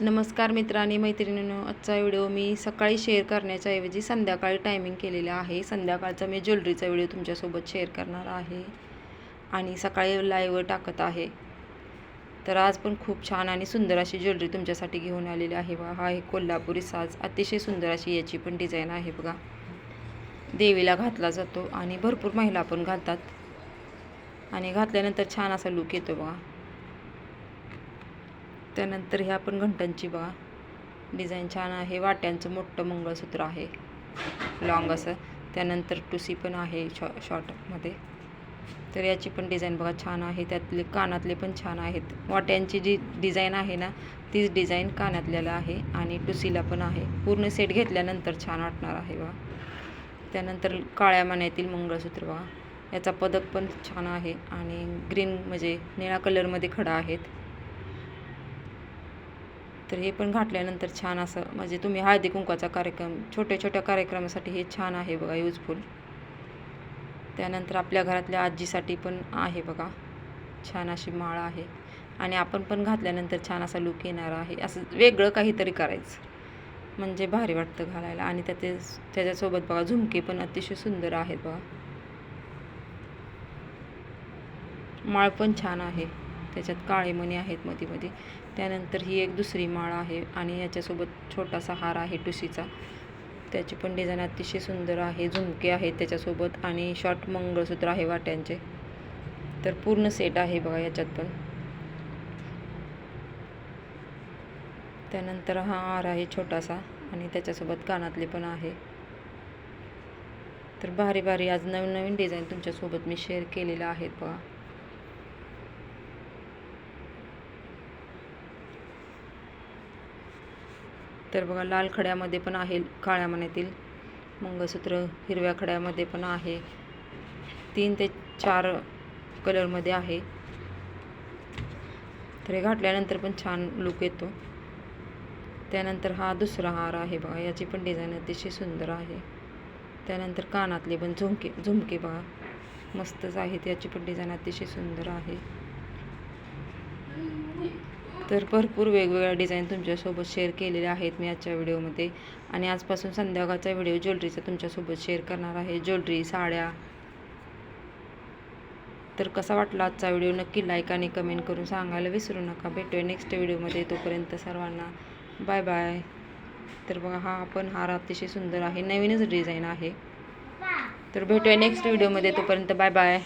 नमस्कार मित्रांनी मैत्रिणींनो, आजचा व्हिडिओ मी सकाळी शेअर करण्याच्या ऐवजी संध्याकाळी टायमिंग केलेला आहे. संध्याकाळचा मी ज्वेलरीचा व्हिडिओ तुमच्यासोबत शेअर करणार आहे आणि सकाळी लाईव्ह टाकत आहे. तर आज पण खूप छान आणि सुंदर अशी ज्वेलरी तुमच्यासाठी घेऊन आलेली आहे. बघा, हा आहे कोल्हापुरी साज. अतिशय सुंदर अशी याची पण डिझाईन आहे. बघा, देवीला घातला जातो आणि भरपूर महिला पण घालतात आणि घातल्यानंतर छान असा लुक येतो. बघा, त्यानंतर ह्या पण घंटांची बघा डिझाईन छान आहे. वाट्यांचं मोठं मंगळसूत्र आहे, लॉंग असं. त्यानंतर टुसी पण आहे शॉर्टमध्ये. तर याची पण डिझाईन बघा छान आहे. त्यातले कानातले पण छान आहेत. वाट्यांची जी डिझाईन आहे ना, तीच डिझाईन कानातल्याला आहे आणि टुसीला पण आहे. पूर्ण सेट घेतल्यानंतर छान वाटणार आहे बघा. त्यानंतर काळ्या मण्यातील मंगळसूत्र बघा, याचा पदक पण छान आहे आणि ग्रीन म्हणजे निळ्या कलरमध्ये खडा आहेत. तर हे पण घातल्यानंतर छान असं म्हणजे तुम्ही हळदी कुंकवाचा कार्यक्रम, छोट्या छोट्या कार्यक्रमासाठी हे छान आहे बघा, यूजफुल. त्यानंतर आपल्या घरातल्या आजीसाठी पण आहे बघा, छान अशी माळ आहे आणि आपण पण घातल्यानंतर छान असा लुक येणार आहे. असं वेगळं काहीतरी करायचं म्हणजे भारी वाटतं घालायला. आणि त्याच्यासोबत बघा झुमके पण अतिशय सुंदर आहेत बघा. माळ पण छान आहे, त्याच्यात काळे मणी आहेत मध्ये मध्ये. त्यानंतर ही एक दुसरी माळ आहे आणि याच्यासोबत छोटासा हार आहे टुसीचा. त्याची पण डिझाईन अतिशय सुंदर आहे. झुमके आहेत त्याच्यासोबत आणि शॉर्ट मंगळसूत्र आहे वाट्यांचे. तर पूर्ण सेट आहे बघा याच्यात पण. त्यानंतर हा हार आहे छोटासा आणि त्याच्यासोबत कानातले पण आहे. तर भारी भारी आज नवीन नवीन डिझाईन तुमच्यासोबत मी शेअर केलेल्या आहेत बघा. तर बघा, लाल खड्यामध्ये पण आहे काळ्या मण्यातील मंगळसूत्र, हिरव्या खड्यामध्ये पण आहे. 3 ते 4 कलरमध्ये आहे. तर हे घातल्यानंतर पण छान लुक येतो. त्यानंतर हा दुसरा हार आहे बघा, याची पण डिझाईन अतिशय सुंदर आहे. त्यानंतर कानातले पण झुमके बघा मस्तच आहेत. याची पण डिझाईन अतिशय सुंदर आहे. तर भरपूर वेगवेगळ्या डिझाईन तुमच्यासोबत शेअर केलेल्या आहेत मी आजच्या व्हिडिओमध्ये. आणि आजपासून संध्याकाळचा व्हिडिओ ज्वेलरीचा तुमच्यासोबत शेअर करणार आहे. ज्वेलरी, साड्या. तर कसा वाटला आजचा व्हिडिओ नक्की लाईक आणि कमेंट करून सांगायला विसरू नका. भेटूया नेक्स्ट व्हिडिओमध्ये. तोपर्यंत सर्वांना बाय बाय. तर बघा, हा पण हार अतिशय सुंदर आहे, नवीनच डिझाईन आहे. तर भेटूया नेक्स्ट व्हिडिओमध्ये. तोपर्यंत बाय बाय.